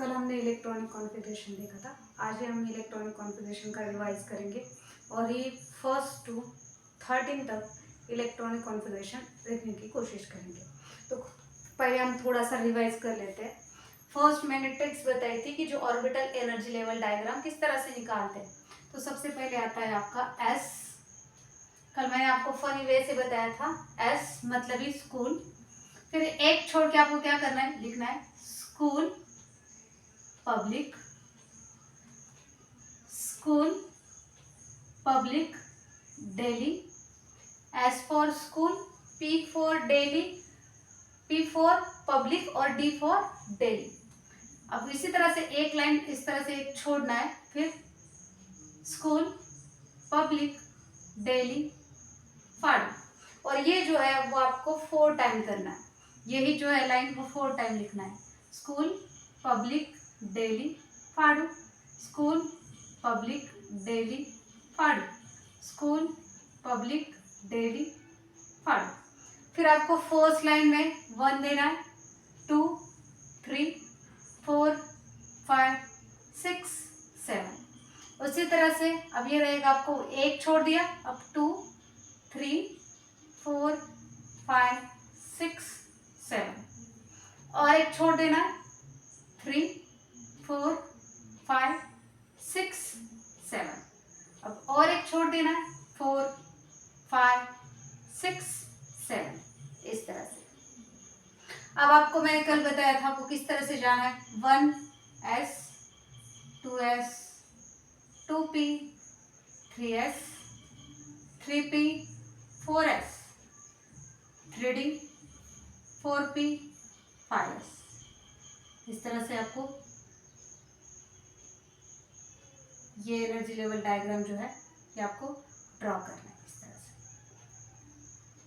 कल हमने electronic configuration देखा था। आज हम इलेक्ट्रॉनिक कॉन्फ़िगरेशन का रिवाइज करेंगे और ये फर्स्ट टू 13 तक इलेक्ट्रॉनिक कॉन्फ़िगरेशन देखने की कोशिश करेंगे। तो पहले हम थोड़ा सा रिवाइज कर लेते हैं। फर्स्ट मैंने ट्रिक्स बताई थी कि जो ऑर्बिटल एनर्जी लेवल डायग्राम किस तरह से निकालते हैं। तो सबसे पहले आता है आपका एस। कल मैंने आपको फनी वे से बताया था, एस मतलब ही स्कूल। फिर एक छोड़ के आपको क्या करना है, लिखना है school public, school public daily, S for school, P for daily, P for public और डी फॉर डेली। अब इसी तरह से एक लाइन इस तरह से एक छोड़ना है, फिर स्कूल पब्लिक डेली फाड़, और ये जो है वो आपको 4 टाइम करना है। यही जो है लाइन वो 4 टाइम लिखना है। स्कूल पब्लिक डेली फाड़ू, स्कूल पब्लिक डेली फाड़ू, स्कूल पब्लिक डेली फाड़ू। फिर आपको फर्स्ट लाइन में 1 देना है, 2 3 4 5 6 7। उसी तरह से अब ये रहेगा, आपको एक छोड़ दिया, अब 2 3 4 5 6 7 और एक छोड़ देना है, 3 4 5 6 7। अब और एक छोड़ देना है, 4 5 6 7। इस तरह से अब आपको मैंने कल बताया था आपको किस तरह से जाना है। 1s 2s 2p 3s 3p 4s 3d 4p 5s। इस तरह से आपको ये एनर्जी लेवल डायग्राम जो है ये आपको ड्रॉ करना है इस तरह से।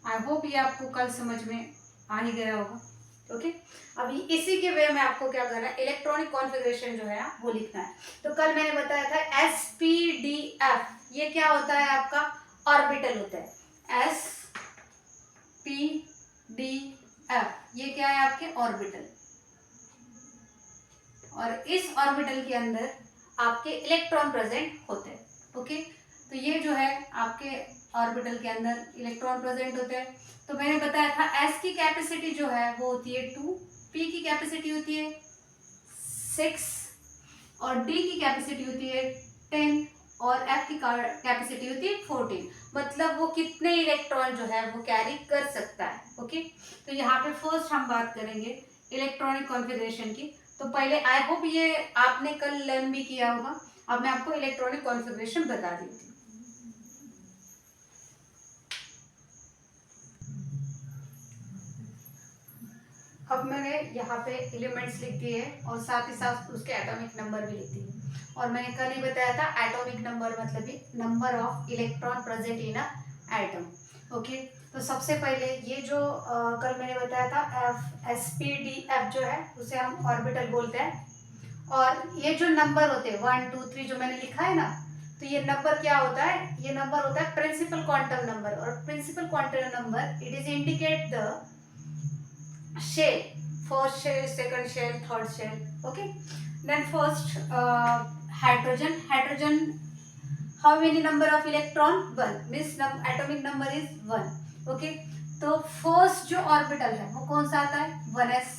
आई होप ये आपको कल समझ में आ ही गया होगा। ओके, अभी इसी के वे में आपको क्या करना है, इलेक्ट्रॉनिक कॉन्फ़िगरेशन जो है वो लिखना है। तो कल मैंने बताया था SPDF, ये क्या होता है, आपका ऑर्बिटल होता है। SPDF ये क्या है, आपके ऑर्बिटल, और इस ऑर्बिटल के अंदर आपके इलेक्ट्रॉन प्रेजेंट होते हैं। ओके, तो ये जो है आपके ऑर्बिटल के अंदर इलेक्ट्रॉन प्रेजेंट होते हैं। तो मैंने बताया था एस की कैपेसिटी जो है वो होती है 2, पी की कैपेसिटी होती है 6 और डी की कैपेसिटी होती है 10 और एफ की कैपेसिटी होती है 14। मतलब वो कितने इलेक्ट्रॉन जो है वो कैरी कर सकता है। ओके, तो यहाँ पे फर्स्ट हम बात करेंगे इलेक्ट्रॉनिक कॉन्फ़िगरेशन की। तो पहले आई होप ये आपने कल लर्न भी किया होगा। अब मैं आपको इलेक्ट्रॉनिक कॉन्फ़िगरेशन बता देती हूँ। अब मैंने यहाँ पे एलिमेंट्स लिख दिए हैं और साथ ही साथ उसके एटॉमिक नंबर भी लिख दिए। और मैंने कल ही बताया था एटॉमिक नंबर मतलब ही number of electron present in a atom. Okay, तो सबसे पहले ये जो कल मैंने बताया था SPDF जो है उसे हम ऑर्बिटल बोलते हैं। और ये जो नंबर होते हैं 1 2 3 जो मैंने लिखा है ना, तो ये नंबर क्या होता है, ये नंबर होता है प्रिंसिपल क्वांटम नंबर। और principal quantum number it is indicate the shell, first shell, second shell, third shell. Okay, then first hydrogen, how many number of electron, 1 means atomic number is 1. Okay, तो first जो orbital है वो कौन सा आता है, 1s।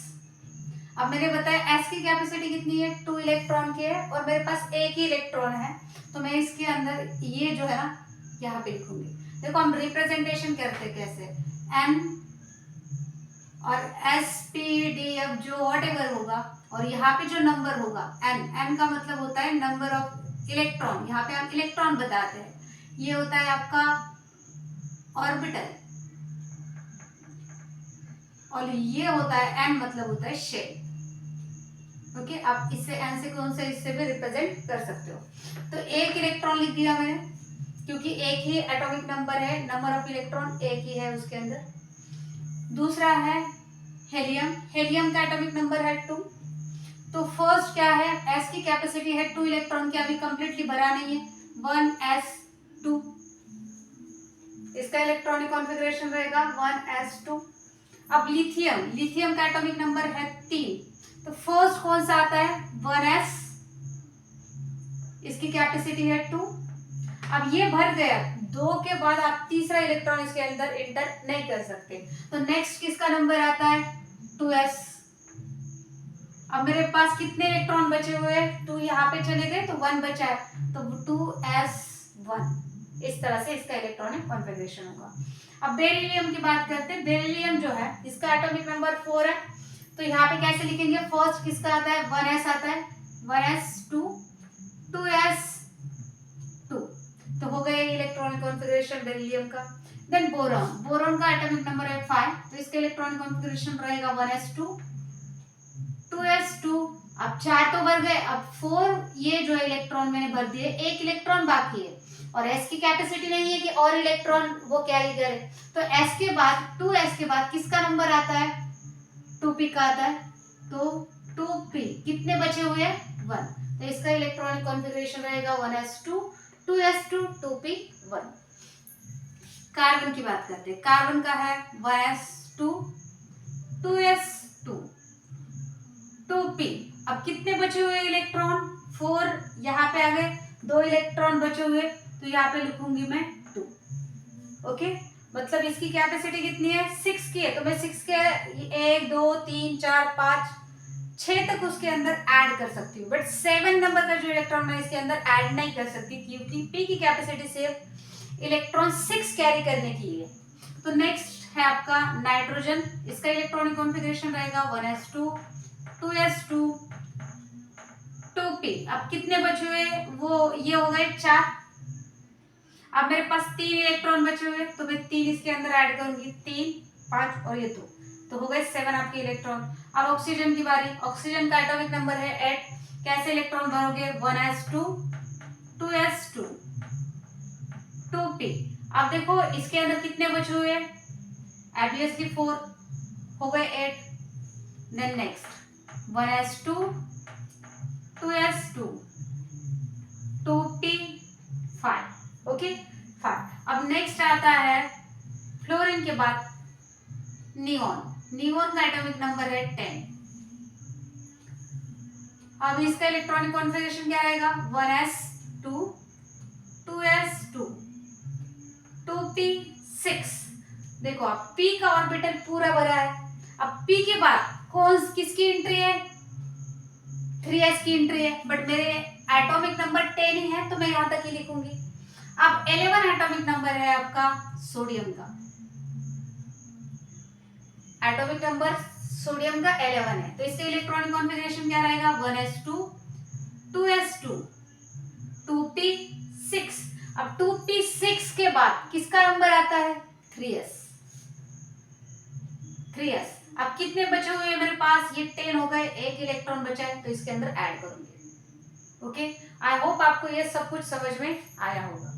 अब मैंने बताया s की कैपेसिटी कितनी है, 2 इलेक्ट्रॉन की है और मेरे पास एक ही इलेक्ट्रॉन है, तो मैं इसके अंदर ये जो है ना यहाँ पे लिखूंगी। देखो हम रिप्रेजेंटेशन करते कैसे, n और SPDF जो वॉट एवर होगा, और यहाँ पे जो नंबर होगा n का मतलब होता है नंबर ऑफ इलेक्ट्रॉन, यहाँ पे हम इलेक्ट्रॉन बताते हैं, ये होता है आपका ऑर्बिटल, और ये होता है n मतलब होता है शेल। ओके, आप इससे n से कौन से इससे भी रिप्रेजेंट कर सकते हो। तो एक इलेक्ट्रॉन लिख दिया मैंने, क्योंकि एक ही एटॉमिक नंबर है, नंबर ऑफ इलेक्ट्रॉन एक ही है उसके अंदर। दूसरा है हेलियम, हेलियम का एटॉमिक नंबर है 2। तो फर्स्ट क्या है, s की कैपेसिटी है 2 इलेक्ट्रॉन की, अभी कंप्लीटली भरा नहीं है, 1s2। इसका इलेक्ट्रॉनिक कॉन्फ़िगरेशन रहेगा 1s2। अब लिथियम, लिथियम का एटॉमिक नंबर है 3, तो फर्स्ट कौन सा आता है 1s, इसकी कैपेसिटी है 2। अब ये भर गया, 2 के बाद आप तीसरा इलेक्ट्रॉन इसके अंदर इंटर नहीं कर सकते। तो नेक्स्ट किसका नंबर आता है 2s। अब मेरे पास कितने इलेक्ट्रॉन बचे हुए हैं, 2 यहाँ पे चले गए तो 1 बचा है, तो 2s1। इस तरह से इसका इलेक्ट्रॉनिक कॉन्फ़िगरेशन होगा। अब बेरिलियम की बात करते हैं। बेरिलियम जो है इसका एटॉमिक नंबर 4 है, तो यहाँ पे कैसे लिखेंगे, फर्स्ट किसका आता है 1s आता है, 1s2 2s2, तो हो गया इलेक्ट्रॉनिक कॉन्फ़िगरेशन बेरिलियम का। देन बोरॉन, बोरॉन का एटॉमिक नंबर है 5, तो इसका इलेक्ट्रॉनिक कॉन्फ़िगरेशन रहेगा 1s2 2s2। अब 4 तो भर गए, अब 4 ये जो इलेक्ट्रॉन मैंने भर दिए, एक इलेक्ट्रॉन बाकी है और s की कैपेसिटी नहीं है कि और इलेक्ट्रॉन वो कैरी करे, तो s के बाद 2s के बाद किसका नंबर आता है 2p का आता है, तो 2p कितने बचे हुए हैं 1, तो इसका इलेक्ट्रॉनिक कॉन्फ़िगरेशन रहेगा 1s2 2s2 2p1। कार्बन की बात करते हैं। कार्बन का है 1s2 2s2 2p। अब कितने बचे हुए इलेक्ट्रॉन 4 यहाँ पे आ गए, 2 इलेक्ट्रॉन बचे हुए, तो यहाँ पे लिखूंगी मैं 2। ओके, मतलब इसकी कैपेसिटी कितनी है 6 की है, तो मैं 6 के 1 2 3 4 5 6 तक उसके अंदर ऐड कर सकती हूँ, बट 7 नंबर का जो इलेक्ट्रॉन मैं इसके अंदर ऐड नहीं कर सकती, क्योंकि p की कैपेसिटी सिर्फ इलेक्ट्रॉन 6 कैरी करने की है। तो नेक्स्ट है आपका नाइट्रोजन, इसका इलेक्ट्रॉनिक कॉन्फ़िगरेशन रहेगा 1s2 2s2 2p। अब कितने बचे हुए, वो ये हो गए 4। अब मेरे पास 3 इलेक्ट्रॉन बचे हुए, तो मैं 3 इसके अंदर ऐड करूंगी, 3 5 और ये 2, तो हो गए 7 आपके इलेक्ट्रॉन। अब ऑक्सीजन की बारी। ऑक्सीजन का एटॉमिक नंबर है 8, कैसे इलेक्ट्रॉन भरोगे 1s2 2s2 2p। अब देखो इसके अंदर कितने बचे हुए, ऑब्वियसली 4, हो गए 8। Then next 1s2 2s2 2p 5। Okay 5। अब नेक्स्ट आता है फ्लोरीन के बाद नियोन। नियोन का एटॉमिक नंबर है 10। अब इसका इलेक्ट्रॉनिक कॉन्फ़िगरेशन क्या रहेगा 1s2 2s2 2p6। देखो अब p का ऑर्बिटल पूरा भरा है। अब p के बाद कौन किसकी एंट्री है 3s की एंट्री है, बट मेरे एटॉमिक नंबर 10 ही है, तो मैं यहां तक ही लिखूंगी। अब 11 एटॉमिक नंबर है आपका सोडियम का। एटॉमिक नंबर सोडियम का 11 है, तो इसका इलेक्ट्रॉनिक कॉन्फ़िगरेशन क्या रहेगा 1s2 2s2 2p6। अब 2p6 के बाद किसका नंबर आता है 3s 3s। अब कितने बचे हुए हैं मेरे पास, ये 10 हो गए, एक इलेक्ट्रॉन बचा है, तो इसके अंदर ऐड करूंगी। ओके, आई होप आपको ये सब कुछ समझ में आया होगा।